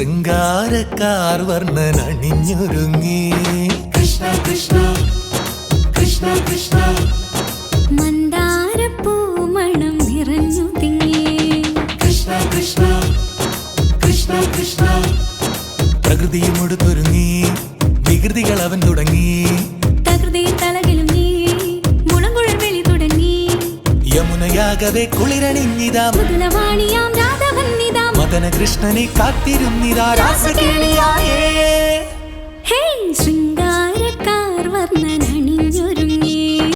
ശൃംഗാരക്കാർ വർണ്ണൻ അണിഞ്ഞൊരുങ്ങി കൃഷ്ണ കൃഷ്ണ കൃഷ്ണ കൃഷ്ണ മന്ദാരപ്പൂമണം നിറഞ്ഞു തിങ്ങി കൃഷ്ണ കൃഷ്ണ കൃഷ്ണ കൃഷ്ണ പ്രകൃതിയും ഒടുത്തൊരുങ്ങി വികൃതികൾ അവൻ തുടങ്ങി തകൃതിയിൽ തലകിലും നീ മുളങ്കുഴൽ വിളി തുടങ്ങി യമുനയാകവെ കുളിരണിഞ്ഞിതാ മുതലവാണിയാം രാധവന്നിതാ മദന കൃഷ്ണനെ കാത്തിരുന്നിതാ രാസകേളിയായേ ഹേ ശൃംഗാരക്കാർ വർണ്ണൻ അണിഞ്ഞൊരുങ്ങി